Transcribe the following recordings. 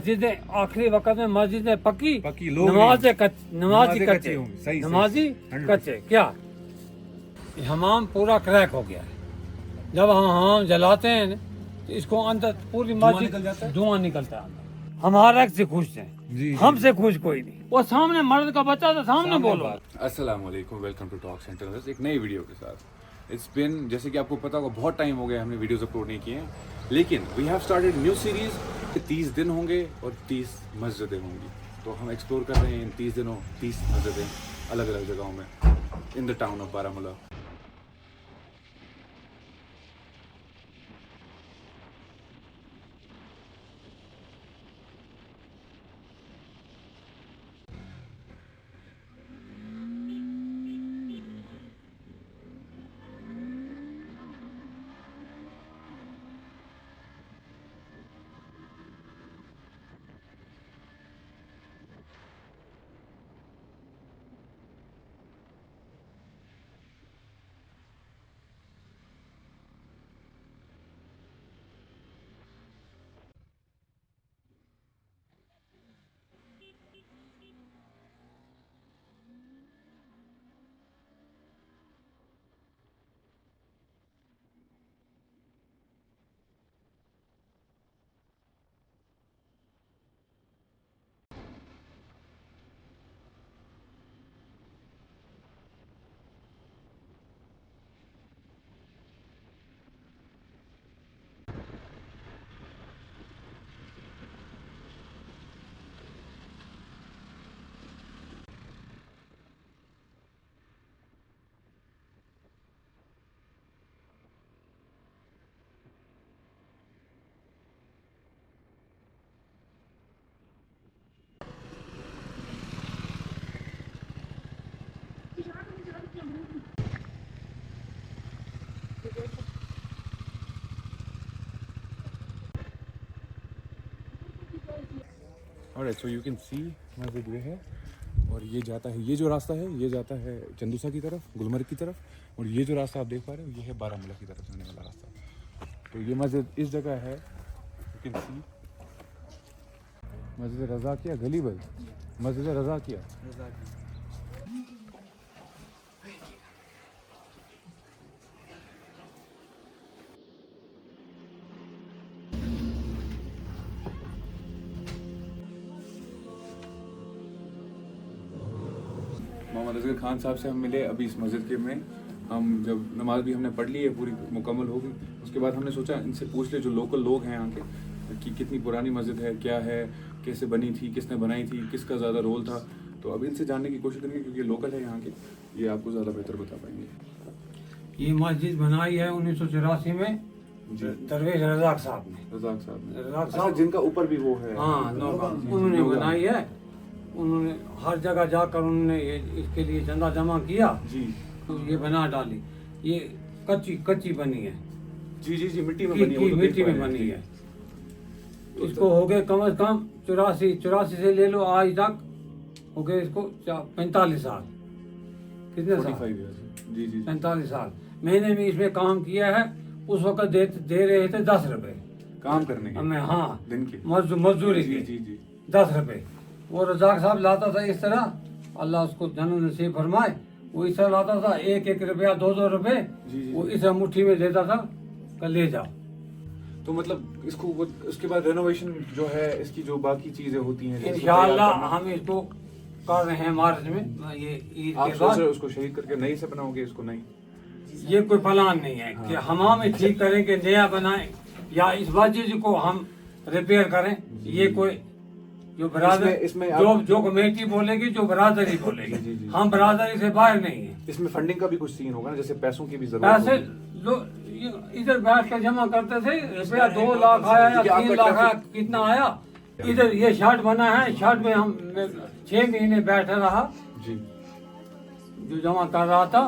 मस्जिदें आखिरी वक्त में मस्जिदें पक्की लोग नमाजी कच्चे सही नमाजी कच्चे क्या हमाम पूरा क्रैक हो गया है। जब हम हमाम जलाते हैं न, तो इसको अंदर पूरी मस्जिद धुआं निकलता है अंदर। हमारा से खुश हैं, हमसे खुश कोई नहीं। वो सामने मर्द का बच्चा था, सामने बोलो। अस्सलाम वालेकुम, वेलकम टू टॉक सेंटर। एक नई वीडियो के साथ इट्स बिन, जैसे कि आपको पता होगा बहुत टाइम हो गया हमने वीडियोस अपलोड नहीं किए हैं, लेकिन we have started new series. 30 दिन होंगे और 30 मस्जिदें होंगी, तो हम एक्सप्लोर कर रहे हैं इन 30 दिनों 30 मस्जिदें अलग अलग जगहों में in the town of Baramulla. Alright, so you can see मस्जिद ये है और ये जाता है, ये जो रास्ता है ये जाता है चंदूसा की तरफ, गुलमर्ग की तरफ, और ये जो रास्ता आप देख पा रहे हो ये है बारामूला की तरफ जाने वाला रास्ता। तो ये मस्जिद इस जगह है, यू कैन सी मस्जिद रज़ाकिया गली बल, मस्जिद रज़ाकिया। मोहम्मद असगर खान साहब से हम मिले अभी इस मस्जिद के में। हम जब नमाज भी हमने पढ़ ली है, पूरी मुकम्मल हो गई, उसके बाद हमने सोचा इनसे पूछ ले जो लोकल लोग हैं यहाँ के कि कितनी पुरानी मस्जिद है, क्या है, कैसे बनी थी, किसने बनाई थी, किसका ज़्यादा रोल था। तो अब इनसे जानने की कोशिश करेंगे क्योंकि लोकल है यहाँ के, ये आपको ज़्यादा बेहतर बता पाएंगे। ये मस्जिद बनाई है 1984 में दरवेश रज़ाक साहब ने। रज़ाक साहब ने, रज़ाक साहब जिनका ऊपर भी वो है, हाँ, उन्होंने बनाई है। उन्होंने हर जगह जाकर उन्होंने इसके लिए चंदा जमा किया जी, तो ये बना डाली। ये कच्ची बनी है जी जी जी, मिट्टी में बनी है, मिट्टी में बनी है। इसको हो गए कम से कम 84 से ले लो आज तक हो गए इसको 45 साल। कितने साल? जी जी, 45 साल। मैंने भी इसमें काम किया है। उस वक्त दे रहे थे 10 रुपए काम करने के, मैं, हाँ, दिन के मजदूरी जी के जी जी 10 रुपए। वो रज़ाक साहब लाता था इस तरह, अल्लाह उसको जन्नत नसीब फरमाए। वो इस तरह लाता था, 1-1 रुपया 2-2 रुपए वो इस मुट्ठी में देता था कि ले जाओ। तो मतलब इसको उसके बाद रेनोवेशन जो है, इसकी जो बाकी चीजें होती हैं इंशाअल्लाह हम इसको कर रहे हैं मार्च में। ये ईद आप के सोच बाद रहे हो उसको शहीद करके नई से बनाओगे इसको? नहीं, ये कोई प्लान नहीं है कि हमाम ठीक करें कि नया बनाएं या इस मस्जिद को हम रिपेयर करें। ये कोई जो बरादर इसमें जो कमेटी बोलेगी, जो बरादरी बोलेगी, हम बरादरी से बाहर नहीं है। इसमें फंडिंग का भी कुछ सीन होगा ना, जैसे पैसों की भी जरूरत पैसे इधर बैठ कर जमा करते थे, रुपया 2 लाख आया या 3 लाख आया, कितना आया। इधर ये शर्ट बना है, शर्ट में हम 6 महीने बैठा रहा जी, जो जमा कर रहा था।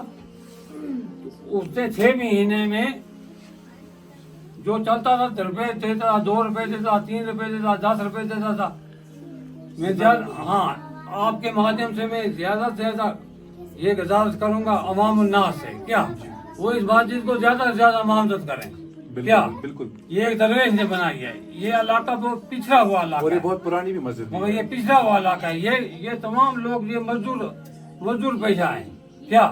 उससे 6 महीने में जो चलता था, रुपये देता था, 2 रुपए देता, 3 रुपए देता, 10 रुपए देता था। मैं हाँ, आपके माध्यम से मैं ज्यादा से ज्यादा ये गुजारिश करूंगा अवाम उन्नास से, क्या वो इस मस्जिद को ज्यादा से ज्यादा मदद करें। क्या बिल्कुल। ये एक दरवेश ने बनाई है। ये इलाका बहुत पिछड़ा हुआ इलाका और ये है, बहुत पुरानी भी मस्जिद भी मगर है। ये पिछड़ा हुआ इलाका है। ये तमाम लोग ये मजदूर पैसा है। क्या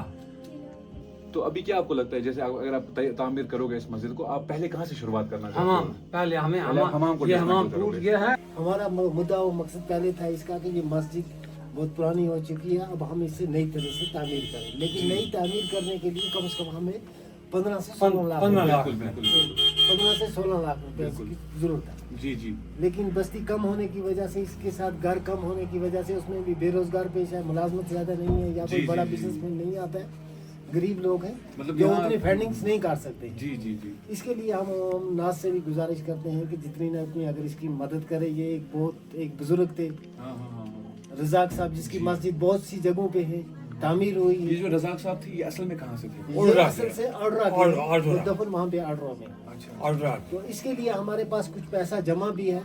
तो अभी क्या आपको लगता है, जैसे अगर आप तामीर करोगे इस मस्जिद को, आप पहले कहाँ से शुरुआत करना चाहते हमाम हो? पहले हमें पहले हमाम को ये dismantle हमाम करोगे। टूट गया है। हमारा मुद्दा और मकसद पहले था इसका कि ये मस्जिद बहुत पुरानी हो चुकी है, अब हम इसे नई तरह से तामीर करें। लेकिन नई तामीर करने के लिए कम से कम हमें 15 से 16 लाख 15 लाख बिल्कुल बिल्कुल 15 से 16 लाख रुपए की जरूरत है। जी जी। लेकिन बस्ती कम होने की वजह से, इसके साथ घर कम होने की वजह से उसमें भी बेरोजगार पेश है, मुलाजमत ज्यादा नहीं है, या जी, कोई बड़ा जी, जी। बिजनेसमैन नहीं आता है, गरीब लोग हैं मतलब जो यहाँ- उतनी फंडिंग्स नहीं कर सकते। जी जी जी। इसके लिए हम नाज से भी गुजारिश करते हैं कि जितनी न उतनी अगर इसकी मदद करे। ये एक बुजुर्ग थे हाँ हाँ हाँ हाँ। रजाक साहब, जिसकी मस्जिद बहुत सी जगहों पे है, तामीर हुई ये है। जो रजाक साहब थे, ये असल में कहाँ से थे? ये उर्रा असल के। से अडरा अडरा। के दफन वहाँ पे अडरा में। अच्छा। और रात तो इसके लिए हमारे पास कुछ पैसा जमा भी है,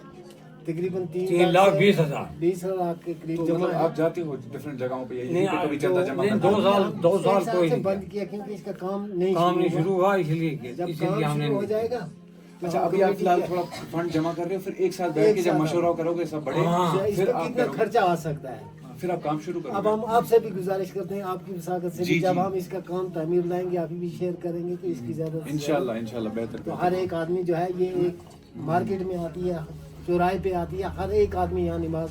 तकरीबन 3 लाख 20 हजार। 20 लाख के करीब तो जमा मतलब है। आप जाते हो डिफरेंट जगहों पे, नहीं, यहीं पे कभी चंदा जमा नहीं, करते 2 हो? साल हम 2 साल एक कोई से नहीं बंद किया क्योंकि इसका काम नहीं शुरू हुआ। हुआ, इसलिए जब इसीलिए काम हमने शुरू हो जाएगा तो अच्छा, हम अभी आप कमेटी फिलहाल के- थोड़ा फंड जमा कर रहे हो, फिर एक साथ बैठ एक के जब साथ मशवरा करोगे सब बड़े, हाँ। इस फिर पर आप कितना करोगे। खर्चा आ सकता है। फिर आप काम शुरू अब करोगे। हम आपसे भी गुजारिश करते हैं, आपकी वसाकत से जी, भी, जब जी। हम इसका काम तामीर लाएंगे आप भी शेयर करेंगे तो इसकी ज्यादा से इंशाल्लाह इंशाल्लाह बेहतर तो बेहतर। हर एक आदमी जो है, ये एक मार्केट में आती है, चौराहे पे आती है, हर एक आदमी यहाँ नमाज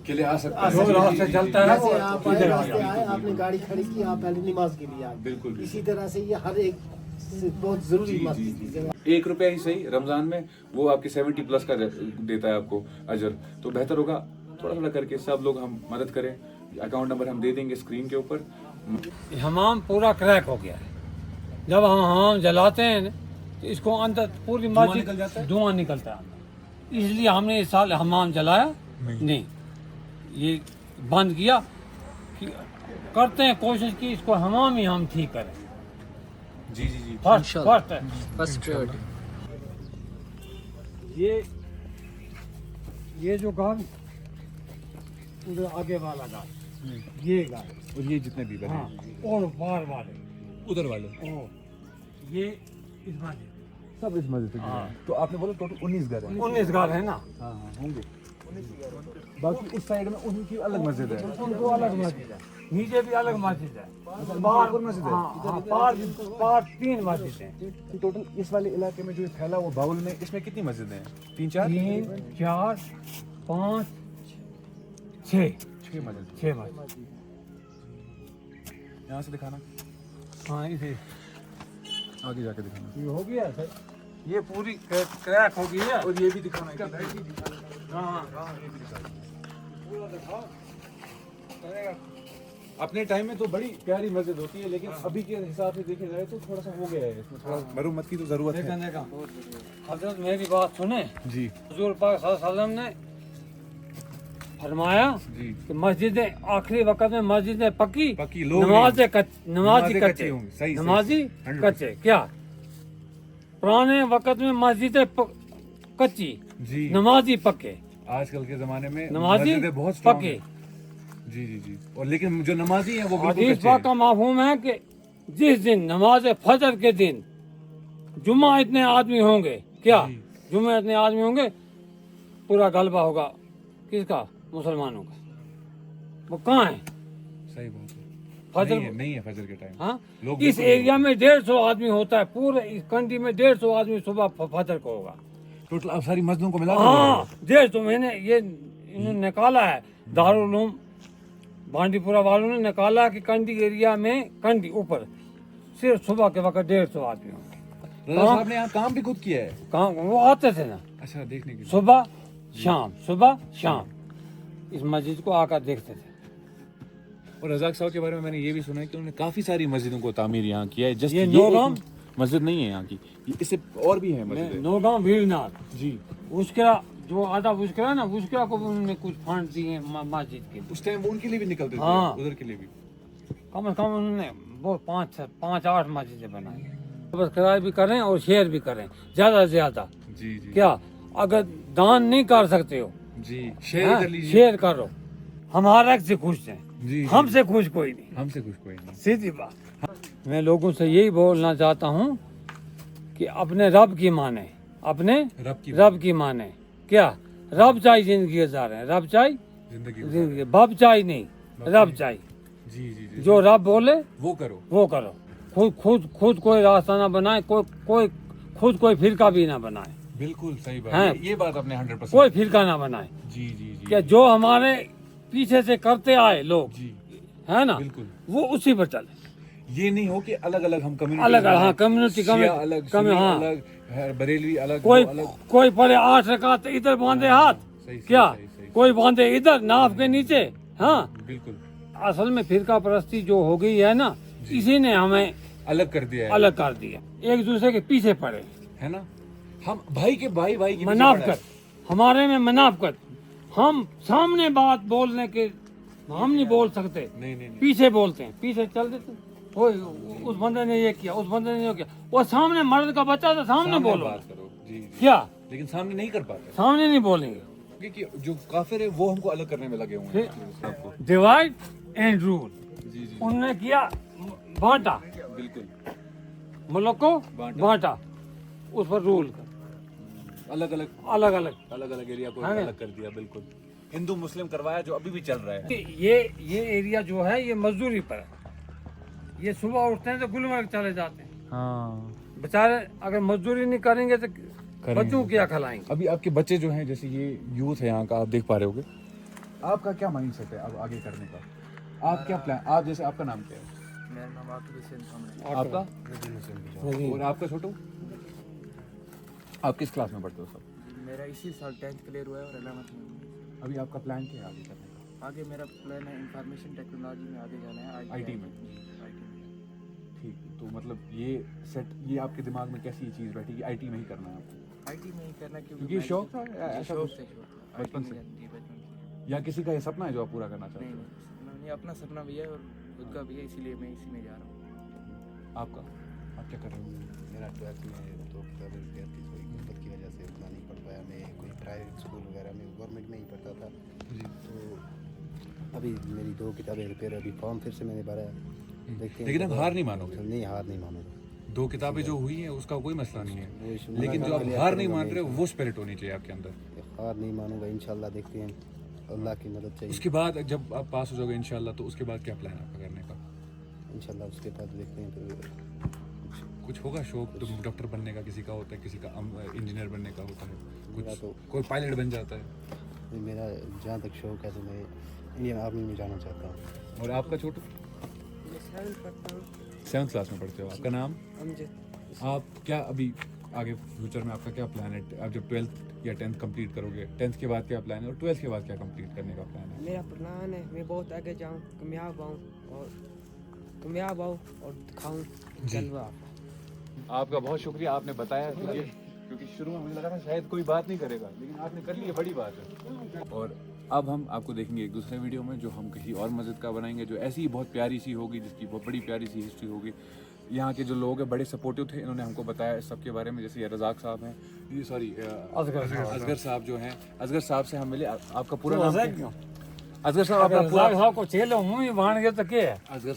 के लिए आ सकता आ है। सकता रोज है। रास्ते चलता है जैसे वो आप आए, इधर आ रास्ते जाए। आए, आपने गाड़ी खड़ी की, आप पहले नमाज के लिए आए। बिल्कुल, बिल्कुल। इसी तरह से ये हर एक से बहुत जरूरी मस्जिद की जगह। 1 रुपया ही सही रमजान में वो आपके 70 प्लस का देता है आपको अजर। तो बेहतर होगा थोड़ा थोड़ा करके सब लोग हम मदद करें। अकाउंट नंबर हम दे देंगे स्क्रीन के ऊपर। हमाम पूरा क्रैक हो गया है। जब हम हमाम जलाते हैं तो इसको अंदर पूरी धुआं निकल जाता है? धुआं निकलता है अंदर। इसलिए हमने इस साल हमाम जलाया नहीं, ये बंद किया कि करते हैं कोशिश की इसको हमाम ही हम ठीक करें। जी जी जी। फर्स्ट फर्स्ट है फर्स्ट प्रायोरिटी। ये जो घर उधर आगे वाला घर, ये घर, और ये जितने भी बने हाँ, और बार वाले, उधर वाले ओ, ये इस मस्जिद सब इस मस्जिद हाँ। तो आपने बोला टोटल 19 घर है। 19 घर है ना, हाँ हाँ होंगे। बाकी उस साइड में उनकी अलग मस्जिद है। उनको अलग मस्जिद है, नीचे भी अलग मस्जिद है, बाहर मस्जिद है। हाँ, हाँ, पार 3 मस्जिद है। टोटल इस वाले इलाके में जो फैला वो बाउल में, इसमें कितनी मस्जिदें हैं? 3 4 3 4 5 6 6 मस्जिद। 6 मस्जिद। यहाँ से दिखाना, हाँ, इसे आगे जाके दिखाना। ये हो गया सर, ये पूरी क्रैक हो गई है। और ये भी दिखाना। हाँ, अपने टाइम में तो बड़ी प्यारी मस्जिद होती है, लेकिन अभी के हिसाब से देखे जाए तो थोड़ा सा हो गया है, इसमें थोड़ा मरम्मत की तो जरूरत है। देखा हजरत मेरी बात सुने, जी हुजूर पाक सल्लल्लाहु अलैहि वसल्लम ने फरमाया जी। कि मस्जिदें आखिरी वक्त में मस्जिदें पक्की पक्की, लोग नमाजी नमाज़ें नमाजी कच्ची कच्चे होंगी, सही, सही, नमाजी 100%। कच्चे। क्या पुराने वक्त में मस्जिदें कच्ची, जी। नमाजी पक्के, आजकल के जमाने में नमाजी मस्जिदें बहुत strong पक्के। हैं। जी जी जी। और लेकिन जो नमाजी हैं वो बिल्कुल हदीस कच्चे पाक का हैं। माफूम है कि जिस दिन नमाज फजर के दिन जुम्मा इतने आदमी होंगे, क्या जुम्मे इतने आदमी होंगे, पूरा गलबा होगा किसका? मुसलमानों का। वो कहाँ है? सही बात है। फजर नहीं है फजर के टाइम। हाँ, लोग इस बिल्कुल एरिया में 150 आदमी होता है, पूरे इस कंट्री में 150 आदमी सुबह फजर को होगा। टोटल अब सारी मस्जिदों को मिला के हाँ, 150 मैंने ये इन्होंने निकाला है, दारुल उलूम बांडीपुरा वालों ने निकाला कि कंडी एरिया में, कंडी ऊपर सिर्फ सुबह के वक्त 150 आदमी होंगे। रजा साहब ने यहाँ काम भी खुद किया है। कहाँ वो आते थे ना, अच्छा, देखने के लिए। सुबह शाम इस मस्जिद को आकर देखते थे। और रजाक साहब के बारे में मैंने ये भी सुना है कि उन्होंने काफी सारी मस्जिदों को तामीर यहाँ किया है। जस्ट ये एक नौगाम मस्जिद नहीं है यहाँ की, इससे और भी है मस्जिद। नौगांव वीरनाथ जी। उसका जो आधा उसका ना, उसका को भी उन्होंने कुछ फंड दिए मस्जिद के लिए। उस टाइम वो उनके लिए भी निकलते थे, हाँ। उधर के लिए भी। कम से कम उन्होंने वो 5-8 मस्जिदें बनाई। सब्सक्राइब भी करें और शेयर भी करें ज़्यादा से ज़्यादा। जी जी। क्या अगर दान नहीं कर सकते हो, जी, शेयर हाँ, कर लीजिए। शेयर करो। हमारा से खुश हैं, जी, हमसे खुश कोई नहीं, हमसे कुछ कोई नहीं। सीधी बात। मैं लोगों से यही बोलना चाहता हूँ कि अपने रब की माने, अपने रब की माने। क्या रब चाहिए जिंदगी गुजार है, रब चाहिए जिंदगी, बाप चाहिए नहीं, रब चाहिए। जी जी जी, जो रब बोले वो करो। वो करो। खुद कोई रास्ता ना बनाए, खुद कोई फिरका भी ना बनाए, बिल्कुल सही बात हैं? ये बात आपने 100%। कोई फिरका ना बनाए। जी जी जी कि जो हमारे पीछे से करते आए लोग, जी, है ना, बिल्कुल। वो उसी पर चले। ये नहीं हो कि अलग अलग हम कम्युनिटी अलग हाँ कम्युनिटी अलग, कम सुन्नी हाँ अलग, बरेलवी अलग, कोई वो अलग। कोई पढ़े 8 रकात इधर बांधे हाथ, सही, क्या सही, सही। कोई बांधे इधर नाफ के नीचे। हाँ बिल्कुल असल में फिरका परस्ती जो हो गई है ना, इसी ने हमें अलग कर दिया है, अलग कर दिया, एक दूसरे के पीछे पड़े। है ना। हम भाई के भाई की पीछे पड़ा मनाफकत है। हमारे में मनाफकत, हम सामने बात बोलने के हम नहीं बोल सकते, नहीं नहीं पीछे बोलते हैं, पीछे चल देते हैं। ओए उस बंदे ने ये किया, उस बंदे ने ये किया, वो सामने मर्द का बच्चा था, सामने बोलो बात करो। जी जी, क्या, लेकिन सामने नहीं कर पाते सामने नहीं बोलेंगे। क्योंकि जो काफिर है वो हमको अलग करने में लगे हुए हैं सबको। डिवाइड एंड रूल, जी जी, उन्होंने किया बांटा, बिल्कुल मुल्क को बांटा। बांटा, उस पर रूल कर, अलग अलग अलग अलग। अलग अलग एरिया को हाँ ना? अलग कर दिया, बिल्कुल। हिंदू मुस्लिम करवाया जो अभी भी चल रहा है। ये एरिया जो है ये मजदूरी पर है। ये सुबह उठते हैं तो गुलमर्ग चले जाते हैं, हाँ बेचारे अगर मजदूरी नहीं करेंगे तो बच्चों को क्या खिलाएंगे। अभी आपके बच्चे जो हैं, जैसे ये यूथ है यहाँ का, आप देख पा रहे होगे, आपका क्या माइंड सेट है अब आगे करने का? आप क्या प्लान, आप जैसे आपका नाम क्या है? मेरा नाम आकिब हुसैन खान है। आपका? नहीं, और आपका छोटू? आप किस क्लास में पढ़ते हो सब? मेरा इसी साल 10th क्लियर हुआ है और 11th में हूँ। अभी आपका प्लान क्या है आगे करने का? आगे मेरा प्लान है इंफॉर्मेशन टेक्नोलॉजी में आगे जाना है, IT में? IT में। ठीक, तो मतलब ये आपके दिमाग में कैसी ये चीज़ बैठी कि IT में ही करना है आपको? IT में ही करना क्योंकि ये शौक था, ऐसा शौक कुछ? से शौक था। बचपन IT से? में जी बचपन से। या किसी का ये सपना है जो आप पूरा करना चाहते नहीं हो? नहीं सपना नहीं, अपना सपना भी है और खुद का भी है, इसीलिए मैं इसी में जा रहा हूँ। आपका? आप क्या कर रहे हो? मेरा 12th में तो किताबें रिपेयर थी, कोई गुर्बत की वजह से उतना नहीं पढ़ पाया। मैं कोई प्राइवेट स्कूल वगैरह में, गवर्नमेंट में ही पढ़ता था। जी, तो अभी मेरी 2 किताबें रिपेयर, अभी फॉर्म फिर से मैंने भरा है। देखते हैं लेकिन कब- आप हार नहीं मानोगे? नहीं, हार नहीं मानूंगा। 2 किताबें जो हुई हैं उसका कोई मसला नहीं वो है, शुरू लेकिन में जो आप clear हार नहीं करूंगा मान मैं रहे हो इसमें। वो स्पिरिट होनी चाहिए आपके अंदर। हार नहीं मानूंगा इंशाल्लाह। देखते हैं, अल्लाह की मदद चाहिए। उसके बाद जब आप पास हो जाओगे इंशाल्लाह, तो उसके बाद क्या प्लान है आपका करने का? इंशाल्लाह उसके बाद देखते हैं फिर। कुछ होगा शौक? तो डॉक्टर बनने का किसी का होता है, किसी का इंजीनियर बनने का होता है, मेरा कुछ तो- कोई पायलट बन जाता है। मेरा जहाँ तक शौक है तो मैं इंडियन आर्मी में जाना चाहता हूँ। और आपका छोटू? मैं 7th पढ़ता हूँ। 7th क्लास में पढ़ते हो। आपका नाम? अमजद। आप क्या अभी आगे फ्यूचर में आपका क्या प्लान है? आप जब 12th या 10th कंप्लीट करोगे, 10th के बाद क्या प्लान है और 12th के बाद क्या कंप्लीट करने का प्लान है? मेरा प्लान है मैं बहुत आगे जाऊं, कामयाब आऊं और दिखाऊं जलवा। आपका बहुत शुक्रिया, आपने बताया क्योंकि शुरू में मुझे लगा था शायद कोई बात नहीं करेगा, लेकिन आपने कर ली, ये बड़ी बात है। और अब हम आपको देखेंगे एक दूसरे वीडियो में, जो हम किसी और मस्जिद का बनाएंगे, जो ऐसी ही बहुत प्यारी सी होगी, जिसकी बहुत बड़ी प्यारी सी हिस्ट्री होगी। यहाँ के जो लोग हैं बड़े सपोर्टिव थे, इन्होंने हमको बताया इस सब के बारे में। जैसे ये रज़ाक साहब हैं, ये सॉरी असगर साहब जो हैं, असगर साहब से हम मिले। आपका पूरा नाम क्या है? असगर साहब, आपका पूरा साहब को चेलो मुंह ही बांध गए तो क्या है? असगर